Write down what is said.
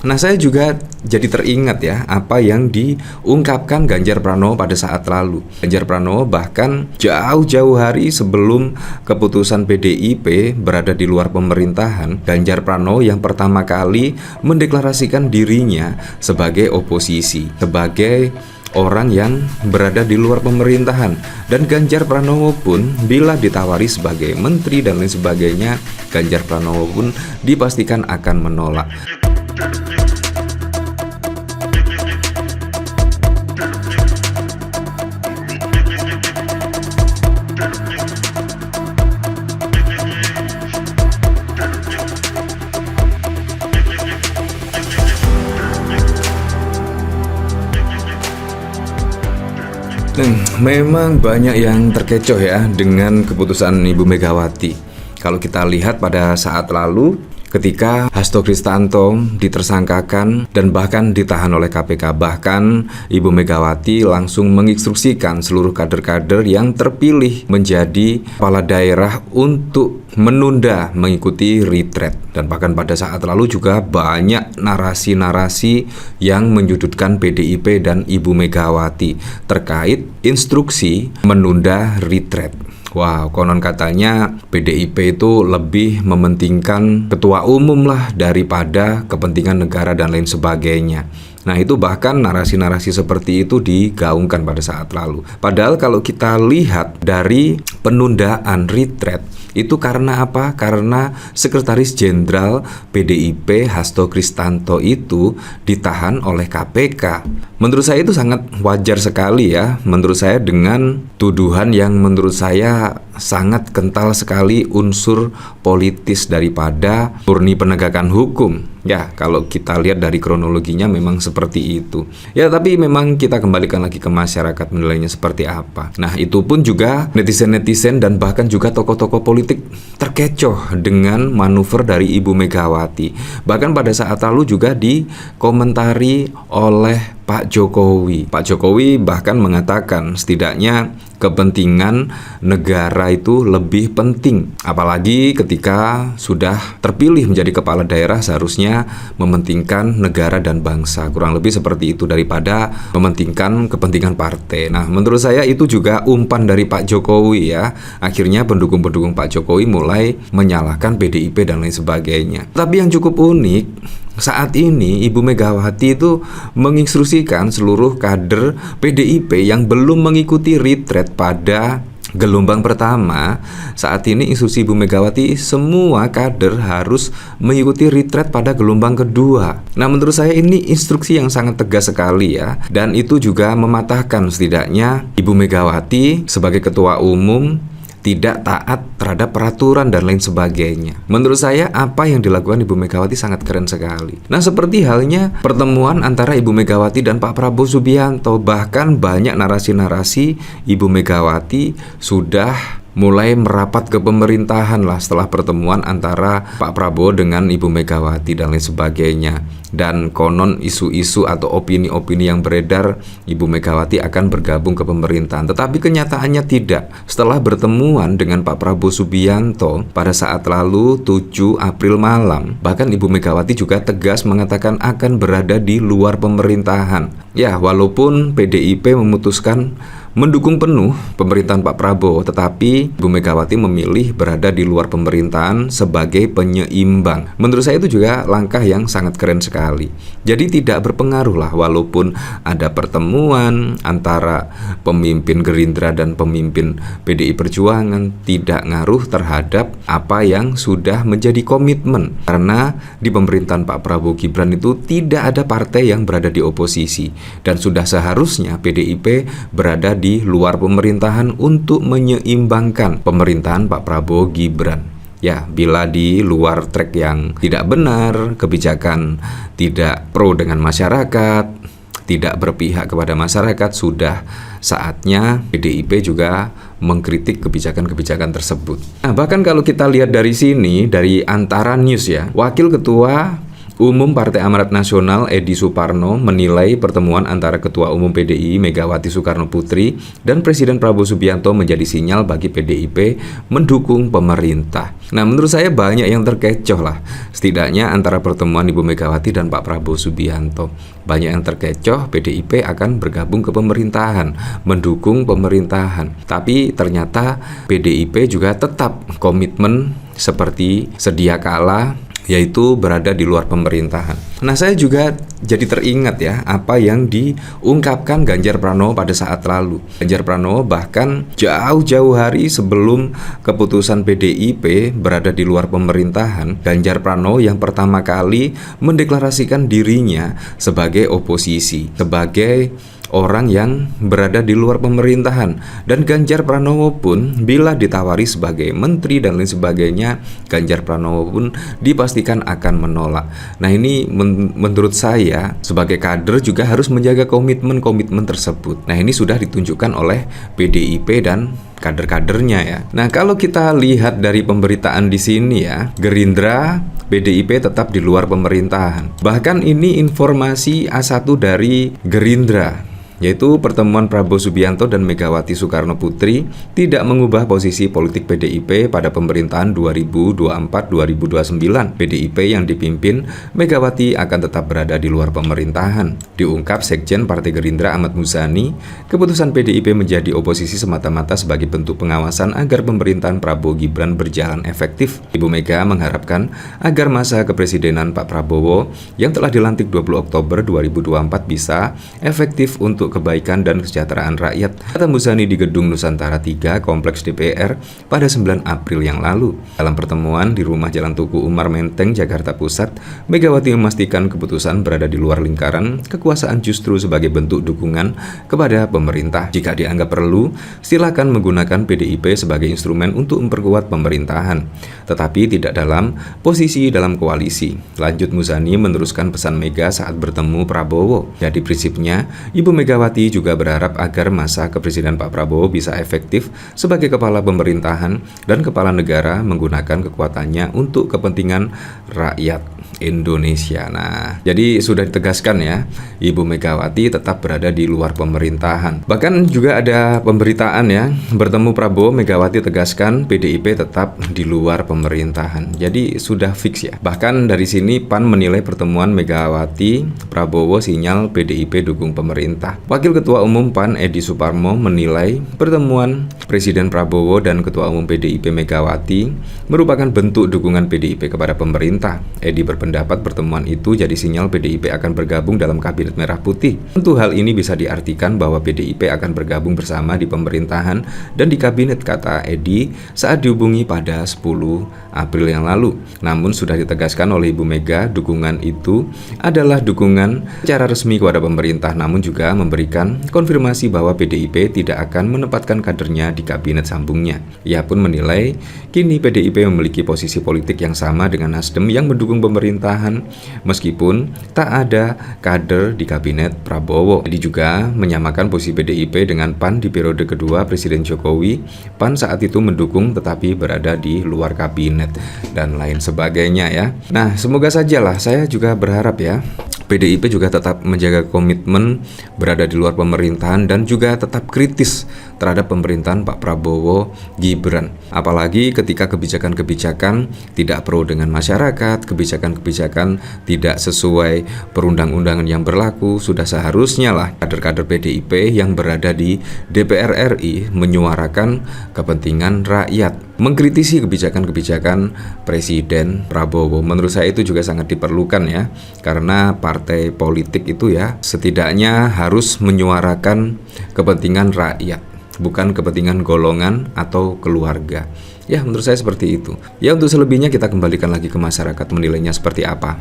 Nah, saya juga jadi teringat ya apa yang diungkapkan Ganjar Pranowo pada saat lalu. Ganjar Pranowo bahkan jauh-jauh hari sebelum keputusan PDIP berada di luar pemerintahan, Ganjar Pranowo yang pertama kali mendeklarasikan dirinya sebagai oposisi, sebagai orang yang berada di luar pemerintahan. Dan Ganjar Pranowo pun bila ditawari sebagai menteri dan lain sebagainya, Ganjar Pranowo pun dipastikan akan menolak. Memang banyak yang terkecoh ya dengan keputusan Ibu Megawati. Kalau kita lihat pada saat lalu ketika Hasto Kristianto ditersangkakan dan bahkan ditahan oleh KPK, bahkan Ibu Megawati langsung menginstruksikan seluruh kader-kader yang terpilih menjadi kepala daerah untuk menunda mengikuti retreat. Dan bahkan pada saat lalu juga banyak narasi-narasi yang menyudutkan PDIP dan Ibu Megawati terkait instruksi menunda retreat. Wow, konon katanya PDIP itu lebih mementingkan ketua umum lah daripada kepentingan negara dan lain sebagainya. Nah, itu bahkan narasi-narasi seperti itu digaungkan pada saat lalu. Padahal kalau kita lihat dari penundaan retreat itu karena apa? Karena Sekretaris Jenderal PDIP Hasto Kristianto itu ditahan oleh KPK. Menurut saya itu sangat wajar sekali ya. Menurut saya dengan tuduhan yang menurut saya sangat kental sekali unsur politis daripada murni penegakan hukum. Ya, kalau kita lihat dari kronologinya memang seperti itu. Ya, tapi memang kita kembalikan lagi ke masyarakat menilainya seperti apa. Nah, itu pun juga netizen-netizen dan bahkan juga tokoh-tokoh politik terkecoh dengan manuver dari Ibu Megawati. Bahkan pada saat lalu juga dikomentari oleh Pak Jokowi. Pak Jokowi bahkan mengatakan setidaknya kepentingan negara itu lebih penting. Apalagi ketika sudah terpilih menjadi kepala daerah seharusnya mementingkan negara dan bangsa. Kurang lebih seperti itu daripada mementingkan kepentingan partai. Nah, menurut saya itu juga umpan dari Pak Jokowi ya. Akhirnya pendukung-pendukung Pak Jokowi mulai menyalahkan PDIP dan lain sebagainya. Tapi yang cukup unik, saat ini Ibu Megawati itu menginstruksikan seluruh kader PDIP yang belum mengikuti retreat pada gelombang pertama. Saat ini instruksi Ibu Megawati semua kader harus mengikuti retreat pada gelombang kedua. Nah, menurut saya ini instruksi yang sangat tegas sekali ya. Dan itu juga mematahkan setidaknya Ibu Megawati sebagai ketua umum tidak taat terhadap peraturan dan lain sebagainya. Menurut saya apa yang dilakukan Ibu Megawati sangat keren sekali. Nah, seperti halnya pertemuan antara Ibu Megawati dan Pak Prabowo Subianto, bahkan banyak narasi-narasi Ibu Megawati sudah mulai merapat ke pemerintahan lah setelah pertemuan antara Pak Prabowo dengan Ibu Megawati dan lain sebagainya. Dan konon isu-isu atau opini-opini yang beredar Ibu Megawati akan bergabung ke pemerintahan. Tetapi kenyataannya tidak. Setelah bertemuan dengan Pak Prabowo Subianto pada saat lalu 7 April malam, bahkan Ibu Megawati juga tegas mengatakan akan berada di luar pemerintahan. Ya, walaupun PDIP memutuskan mendukung penuh pemerintahan Pak Prabowo, tetapi Ibu Megawati memilih berada di luar pemerintahan sebagai penyeimbang. Menurut saya itu juga langkah yang sangat keren sekali. Jadi tidak berpengaruh lah walaupun ada pertemuan antara pemimpin Gerindra dan pemimpin PDI Perjuangan, tidak ngaruh terhadap apa yang sudah menjadi komitmen. Karena di pemerintahan Pak Prabowo Gibran itu tidak ada partai yang berada di oposisi, dan sudah seharusnya PDIP berada di luar pemerintahan untuk menyeimbangkan pemerintahan Pak Prabowo Gibran. Ya, bila di luar track yang tidak benar, kebijakan tidak pro dengan masyarakat, tidak berpihak kepada masyarakat, sudah saatnya PDIP juga mengkritik kebijakan-kebijakan tersebut. Nah, bahkan kalau kita lihat dari sini, dari Antara News ya, Wakil Ketua Umum Partai Amanat Nasional Edi Suparno menilai pertemuan antara Ketua Umum PDI Megawati Soekarno Putri dan Presiden Prabowo Subianto menjadi sinyal bagi PDIP mendukung pemerintah. Nah, menurut saya banyak yang terkecoh lah, setidaknya antara pertemuan Ibu Megawati dan Pak Prabowo Subianto. Banyak yang terkecoh PDIP akan bergabung ke pemerintahan, mendukung pemerintahan. Tapi ternyata PDIP juga tetap komitmen seperti sedia kala, yaitu berada di luar pemerintahan. Nah, saya juga jadi teringat ya apa yang diungkapkan Ganjar Pranowo pada saat lalu. Ganjar Pranowo bahkan jauh-jauh hari sebelum keputusan PDIP berada di luar pemerintahan, Ganjar Pranowo yang pertama kali mendeklarasikan dirinya sebagai oposisi, sebagai orang yang berada di luar pemerintahan. Dan Ganjar Pranowo pun bila ditawari sebagai menteri dan lain sebagainya, Ganjar Pranowo pun dipastikan akan menolak. Nah, ini menurut saya sebagai kader juga harus menjaga komitmen-komitmen tersebut. Nah, ini sudah ditunjukkan oleh PDIP dan kader-kadernya ya. Nah, kalau kita lihat dari pemberitaan di sini ya, Gerindra, PDIP tetap di luar pemerintahan. Bahkan ini informasi A1 dari Gerindra, yaitu pertemuan Prabowo Subianto dan Megawati Soekarno Putri tidak mengubah posisi politik PDIP pada pemerintahan 2024-2029. PDIP yang dipimpin Megawati akan tetap berada di luar pemerintahan. Diungkap Sekjen Partai Gerindra Ahmad Muzani, keputusan PDIP menjadi oposisi semata-mata sebagai bentuk pengawasan agar pemerintahan Prabowo Gibran berjalan efektif. Ibu Mega mengharapkan agar masa kepresidenan Pak Prabowo yang telah dilantik 20 Oktober 2024 bisa efektif untuk kebaikan dan kesejahteraan rakyat, kata Muzani di Gedung Nusantara 3 Kompleks DPR pada 9 April yang lalu. Dalam pertemuan di Rumah Jalan Tugu Umar Menteng, Jakarta Pusat, Megawati memastikan keputusan berada di luar lingkaran kekuasaan justru sebagai bentuk dukungan kepada pemerintah. Jika dianggap perlu, silakan menggunakan PDIP sebagai instrumen untuk memperkuat pemerintahan, tetapi tidak dalam posisi dalam koalisi. Lanjut Muzani meneruskan pesan Mega saat bertemu Prabowo. Jadi prinsipnya, Ibu Megawati juga berharap agar masa kepresiden Pak Prabowo bisa efektif sebagai kepala pemerintahan dan kepala negara menggunakan kekuatannya untuk kepentingan rakyat Indonesia. Nah, jadi sudah ditegaskan ya, Ibu Megawati tetap berada di luar pemerintahan. Bahkan juga ada pemberitaan ya, bertemu Prabowo, Megawati tegaskan PDIP tetap di luar pemerintahan. Jadi sudah fix ya. Bahkan dari sini PAN menilai pertemuan Megawati Prabowo sinyal PDIP dukung pemerintah. Wakil Ketua Umum PAN Edi Suparno menilai pertemuan Presiden Prabowo dan Ketua Umum PDIP Megawati merupakan bentuk dukungan PDIP kepada pemerintah. Edi berpendapat pertemuan itu jadi sinyal PDIP akan bergabung dalam Kabinet Merah Putih. Tentu hal ini bisa diartikan bahwa PDIP akan bergabung bersama di pemerintahan dan di kabinet, kata Edi saat dihubungi pada 10 April yang lalu. Namun sudah ditegaskan oleh Ibu Mega, dukungan itu adalah dukungan secara resmi kepada pemerintah, namun juga memberikan konfirmasi bahwa PDIP tidak akan menempatkan kadernya di kabinet sambungnya. Ia pun menilai kini PDIP memiliki posisi politik yang sama dengan Nasdem yang mendukung pemerintahan meskipun tak ada kader di kabinet Prabowo. Jadi juga menyamakan posisi PDIP dengan PAN di periode kedua Presiden Jokowi. PAN saat itu mendukung tetapi berada di luar kabinet dan lain sebagainya ya. Nah, semoga sajalah, saya juga berharap ya PDIP juga tetap menjaga komitmen berada di luar pemerintahan dan juga tetap kritis terhadap pemerintahan Pak Prabowo Gibran. Apalagi ketika kebijakan-kebijakan tidak pro dengan masyarakat, kebijakan-kebijakan tidak sesuai perundang-undangan yang berlaku, sudah seharusnya lah kader-kader PDIP yang berada di DPR RI menyuarakan kepentingan rakyat, mengkritisi kebijakan-kebijakan Presiden Prabowo. Menurut saya itu juga sangat diperlukan ya, karena partai politik itu ya setidaknya harus menyuarakan kepentingan rakyat, bukan kepentingan golongan atau keluarga. Ya, menurut saya seperti itu. Ya, untuk selebihnya kita kembalikan lagi ke masyarakat menilainya seperti apa.